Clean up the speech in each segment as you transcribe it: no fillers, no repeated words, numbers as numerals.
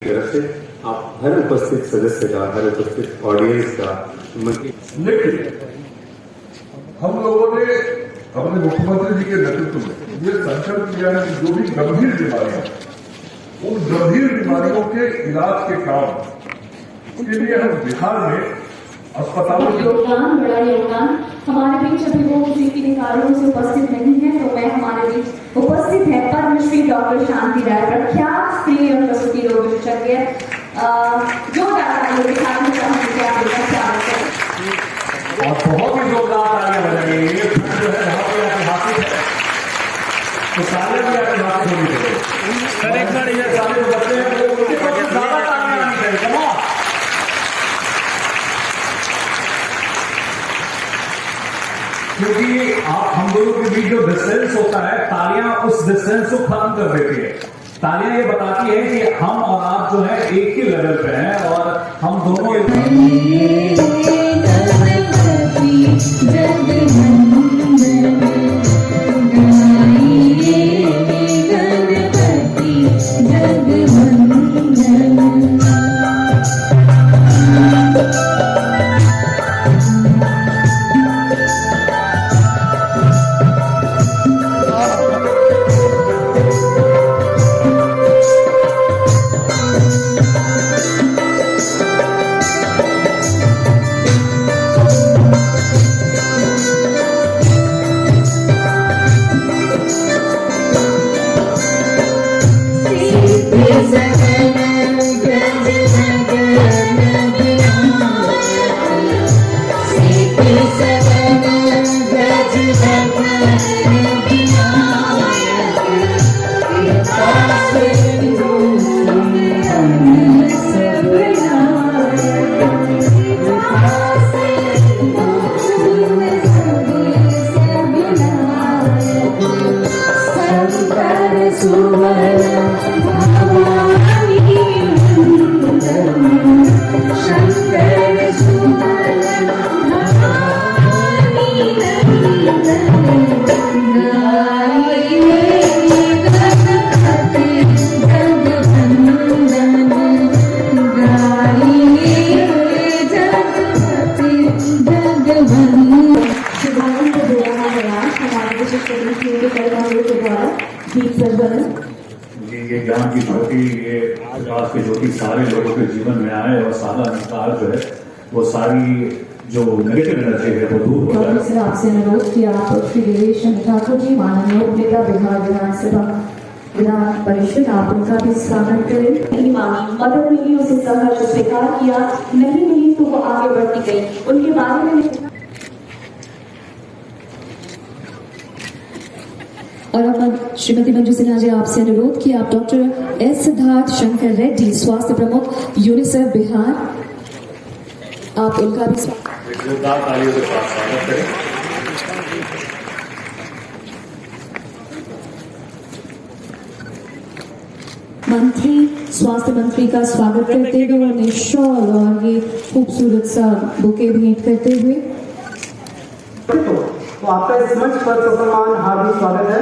तरफ से आप हर उपस्थित सदस्य का, हर उपस्थित ऑडियंस का लेकिन हम लोगों ने अपने मुख्यमंत्री जी के नेतृत्व में ये संकल्प किया है कि जो भी गंभीर बीमारियां, उन गंभीर बीमारियों के इलाज के काम के लिए हम बिहार में अस्पतालों में योगदान, बड़ा योगदान। हमारे बीच अभी वो किसी के कारणों से उपस्थित नहीं है, तो मैं हमारे बीच उपस्थित है पद्मश्री डॉक्टर शांति राय, प्रख्यात स्त्री एवं प्रसूति रोग विशेषज्ञ, जो और बहुत ही जोरदार तालियां बजाएंगे। ये जो है यहाँ पे ऐतिहासिक है, तो सारे भी ऐतिहासिक होनी चाहिए। सर एक बार ये सारे जो बच्चे हैं वो उनके पास ज्यादा तालियां आनी चाहिए। कमा क्योंकि आप हम दोनों के बीच जो डिस्टेंस होता है, तालियां उस डिस्टेंस को खत्म कर देती है। तालियां ये बताती है कि हम और आप जो है एक ही लेवल पे हैं और हम दोनों ये ज्ञान की ज्योति, ये प्रकाश की ज्योति सारे लोगों के जीवन में आए और सारा अंधकार जो है वो सारी जो नेगेटिव एनर्जी है वो दूर हो जाए। सर आपसे अनुरोध किया आप श्री देवेश ठाकुर जी, माननीय उपनेता बिहार विधानसभा विधान परिषद, आप उनका भी स्वागत करें। नहीं मानी, मदद मिली उसे सहर्ष स्वीकार किया, नहीं मिली तो वो आगे बढ़ती गई। उनके बारे में और अब श्रीमती मंजू सिन्हा जी आपसे अनुरोध कि आप डॉक्टर एस सिद्धार्थ शंकर रेड्डी, स्वास्थ्य प्रमुख यूनिसेफ बिहार, आप उनका भी जोरदार तालियों के साथ स्वागत करें। मंत्री, स्वास्थ्य मंत्री का स्वागत करते हुए उन्हें शॉल और ये खूबसूरत सा बुके भेंट करते हुए तो आपका इस मंच पर ससम्मान हार्दिक स्वागत है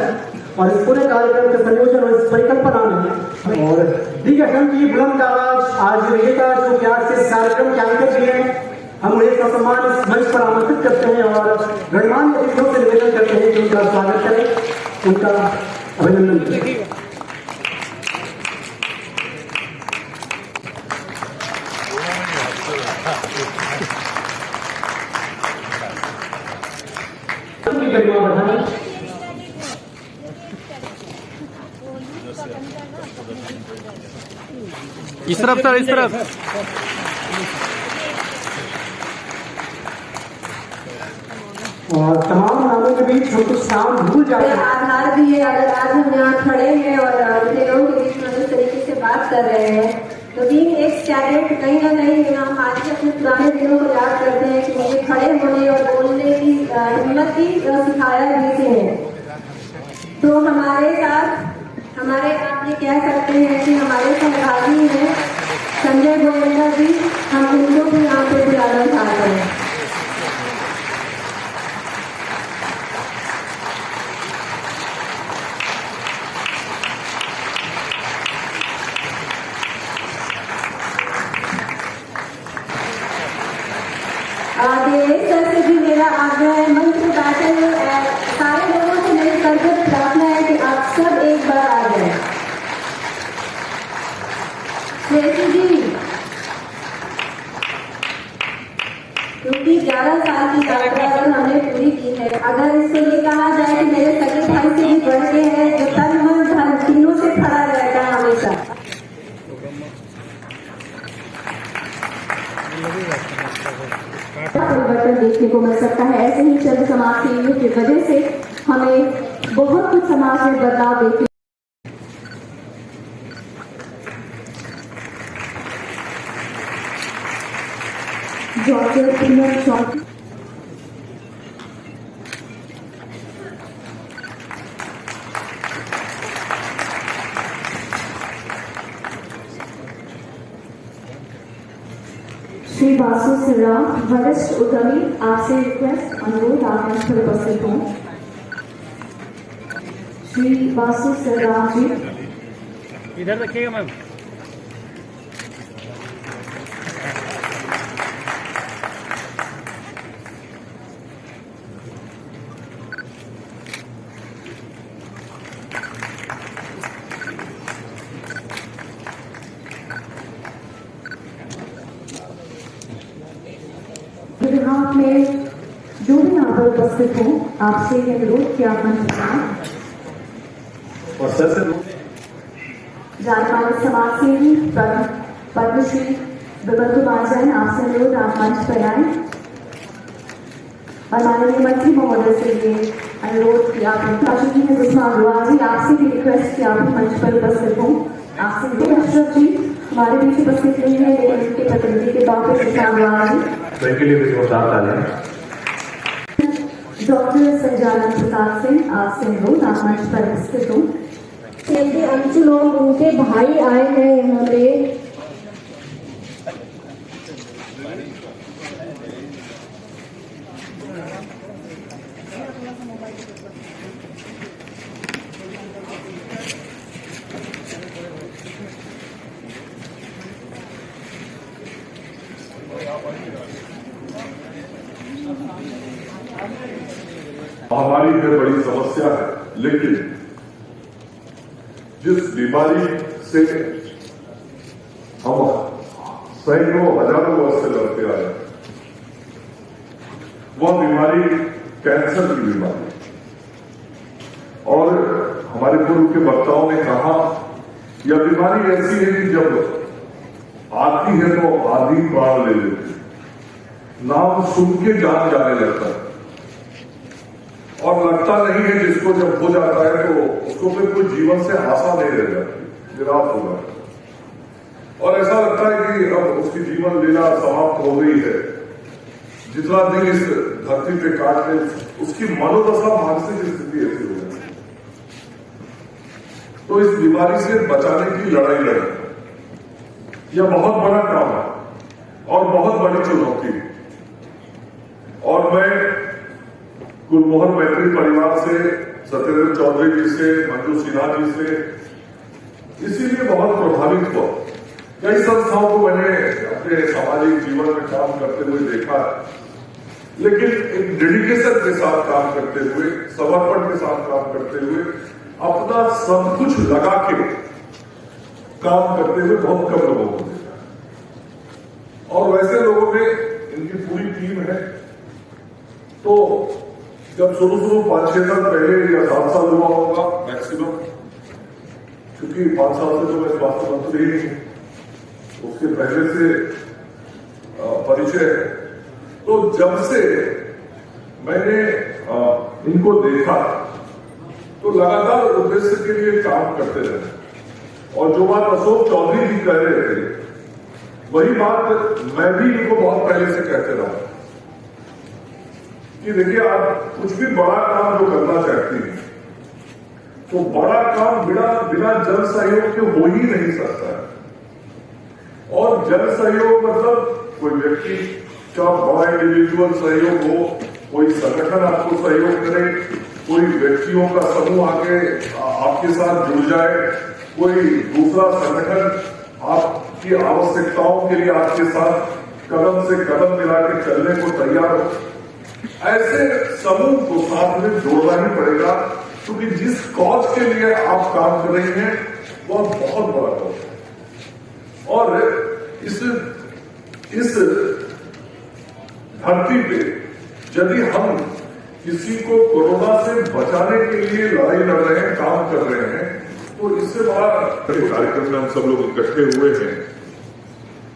और इस पूरे कार्यक्रम के संयोजन और इस परिकल्पना में और दी गठन की बुलंद आवाज आज विजेता जो प्यार से इस कार्यक्रम के आयोजक भी हैं, हम उन्हें ससम्मान इस मंच पर आमंत्रित करते हैं और गणमान्य अतिथियों से निवेदन करते हैं कि उनका स्वागत करें, उनका अभिनंदन करें। इस तरफ सर, इस तरफ और तमाम नामों के बीच हम कुछ नाम भूल जाते हैं। आधार भी है, अगर आज हम यहाँ खड़े हैं और इतने लोगों के बीच में इस तरीके से बात कर रहे हैं, तो बीइंग एक्स कैडेट कहीं ना कहीं हम आज अपने पुराने दिनों को याद करते हैं कि मुझे खड़े होने और बोलने की हिम्मत भी सिखाया भी है। तो हमारे साथ आप ये कह सकते हैं कि हमारे सहभागी हैं संजय गोविंदा जी, हम उनको भी यहाँ पे बुलाना चाहते हैं। ये सर से भी मेरा आग्रह है, मंच पे बैठे हुए सारे लोगों से मेरी करके प्रार्थना है कि आप सब एक बार आ जाए। श्रेयसी जी, क्योंकि 11 साल की यात्रा अगर हमने पूरी की है, अगर इसको ये कहा जाए कि मेरे सगे भाई से भी बढ़ के है, जो तन मन धन तीनों से खड़ा रहता है हमेशा। परिवर्तन देखने को मिल सकता है। ऐसे ही चंद समाज सेवियों की वजह से हमें बहुत कुछ समाज में बदलाव देखने Georgia premier George Shri Vasu Sira वरिष्ठ उद्यमी, आपसे रिक्वेस्ट अनुरोध आप मंच पर उपस्थित हों। श्री वासु सिरा जी, इधर रखिएगा मैम। विभाग में जो भी यहाँ पर उपस्थित हो, आपसे ये अनुरोध कि आप मंच पर आएं। और सर से जाने समाज सेवी पद्मश्री विमल कुमार जैन, आपसे अनुरोध आप मंच पर आए। और माननीय मंत्री महोदय से ये अनुरोध कि आप सुषमा अग्रवाल जी, आपसे भी रिक्वेस्ट कि आप मंच पर उपस्थित हों। आपसे अशरफ जी हमारे बीच उपस्थित नहीं है, लेकिन उनके प्रतिनिधि के तौर पर सुषमा अग्रवाल जी, तो इनके लिए भी जोरदार तालियां। डॉक्टर संजानंद प्रसाद सिंह, आपसे अनुरोध आप मंच पर उपस्थित हों। ऐसे अंशु लोग, उनके भाई आए हैं यहाँ पे। महामारी में बड़ी समस्या है, लेकिन जिस बीमारी से हम सैकड़ों हजारों वर्ष से लड़ते आए, वह बीमारी कैंसर की बीमारी। और हमारे पूर्व के वक्ताओं ने कहा, यह बीमारी ऐसी है कि जब आती है तो आधी प्राण ले लेती है, नाम सुन के जान जाने लगता है, और लगता नहीं है जिसको जब हो जाता है तो उसको फिर कोई जीवन से आशा नहीं रह जाती, निराश हो जाता है, और ऐसा लगता है कि अब उसकी जीवन लीला समाप्त हो गई है। जितना दिन इस धरती पे काटते, उसकी मनोदशा, मानसिक स्थिति ऐसी हो जाती है। तो इस बीमारी से बचाने की लड़ाई लड़े, यह बहुत बड़ा काम है और बहुत बड़ी चुनौती है। और मैं गुरमोहन मैत्री परिवार से, सत्येंद्र चौधरी जी से, मंजू सिन्हा जी से इसीलिए बहुत प्रभावित हुआ। कई संस्थाओं को मैंने अपने सामाजिक जीवन में काम करते हुए देखा है, लेकिन एक डेडिकेशन के साथ काम करते हुए, समर्पण के साथ काम करते हुए, अपना सब कुछ लगा के काम करते हुए बहुत कम लोगों को देखा। और वैसे लोगों में इनकी पूरी टीम है। तो जब शुरू 5-6 साल पहले या 7 साल हुआ होगा मैक्सिमम, क्योंकि 5 साल से तो मैं स्वास्थ्य मंत्री ही नहीं हूं, उसके पहले से परिचय है। तो जब से मैंने इनको देखा तो लगातार उद्देश्य के लिए काम करते रहे। और जो बात अशोक चौधरी जी कह रहे थे, वही बात मैं भी इनको बहुत पहले से कहते रहा कि देखिए, आप कुछ भी बड़ा काम जो करना चाहती हैं, तो बड़ा काम बिना जन सहयोग के हो ही नहीं सकता है। और जन सहयोग मतलब कोई व्यक्ति का बड़ा इंडिविजुअल सहयोग हो, कोई संगठन आपको सहयोग करे, कोई व्यक्तियों का समूह आके आपके साथ जुड़ जाए, कोई दूसरा संगठन आपकी आवश्यकताओं के लिए आपके साथ कदम से कदम मिला के चलने को तैयार हो, ऐसे समूह को साथ में जोड़ना ही पड़ेगा, क्योंकि जिस कॉज के लिए आप काम कर रही हैं वह बहुत बड़ा कॉज है। और इस धरती पे यदि हम किसी को कोरोना से बचाने के लिए लड़ाई लड़ रहे हैं, काम कर रहे हैं, तो इससे बड़ा कार्यक्रम में हम सब लोग इकट्ठे हुए हैं।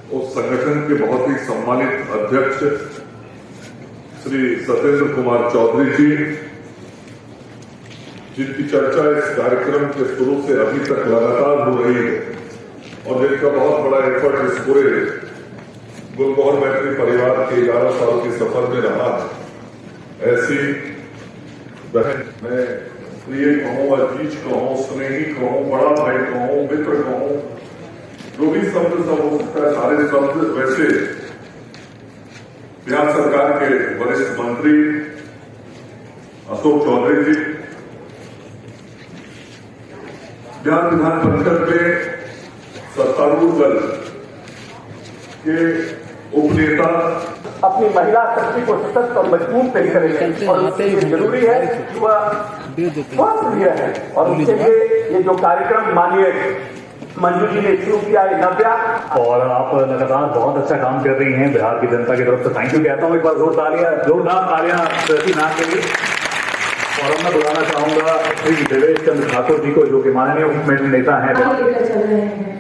उस संगठन के बहुत ही सम्मानित अध्यक्ष श्री सत्येंद्र कुमार चौधरी जी, जिनकी चर्चा इस कार्यक्रम के शुरू से अभी तक लगातार हो रही है और जिनका बहुत बड़ा एफर्ट इस पूरे गुलमोहर मैत्री परिवार के 11 साल के सफर में रहा है। ऐसी बहन, मैं प्रिय कहूं, अजीज कहूं, स्नेही कहूं, बड़ा भाई कहूं, मित्र कहूं, जो भी शब्द सब हो सकता है, सारे शब्द वैसे बिहार सरकार के वरिष्ठ मंत्री अशोक चौधरी जी, बिहार विधान परिषद में सत्तारूढ़ दल के उपनेता अपनी महिला शक्ति को सशक्त और मजबूत तय करेंगे और उसके लिए जरूरी है कि वह स्वास्थ्य है। और उसके लिए ये जो कार्यक्रम माननीय मंजू जी ने शुरू किया है नव्या, और आप लगातार बहुत अच्छा काम कर रही हैं। बिहार की जनता की तरफ से थैंक यू कहता हूँ। एक बार जोरदार तालियां प्रति नाथ के लिए। और अब मैं बुलाना चाहूंगा श्री देवेश चंद्र ठाकुर जी को, जो कि माननीय उप नेता हैं। चल रहे हैं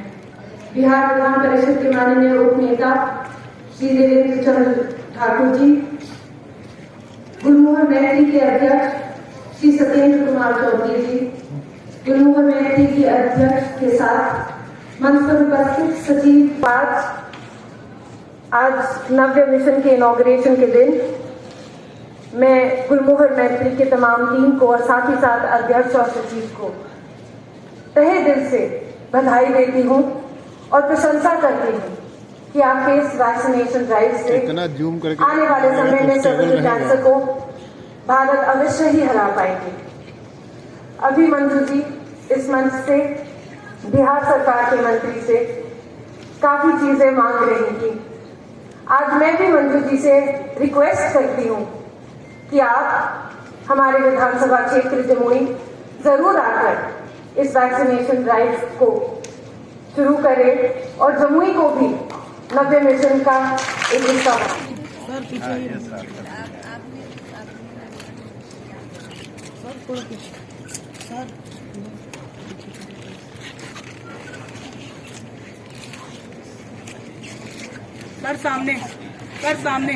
बिहार विधान परिषद के माननीय उप नेता श्री देवेश चंद्र ठाकुर जी, गुलमोहर मैत्री के अध्यक्ष श्री सत्येंद्र कुमार चौधरी जी, गुलमोहर मैत्री के अध्यक्ष के साथ मंच पर उपस्थित सचिव। आज नव्य मिशन के इनॉग्रेशन के दिन मैं गुलमोहर मैत्री के तमाम टीम को और साथ ही साथ अध्यक्ष और सचिव को तहे दिल से बधाई देती हूँ और प्रशंसा करती हूँ कि आपके इस वैक्सीनेशन ड्राइव से आने वाले समय में सर्वाइकल कैंसर को भारत अवश्य ही हरा पाएगी। अभी मंजू जी इस मंच से बिहार सरकार के मंत्री से काफी चीजें मांग रही थी। आज मैं भी मंजू जी से रिक्वेस्ट करती हूँ कि आप हमारे विधानसभा क्षेत्र जमुई जरूर आकर इस वैक्सीनेशन ड्राइव को शुरू करें और जमुई को भी नव्य मिशन का एक हिस्सा बनाएं। सर सामने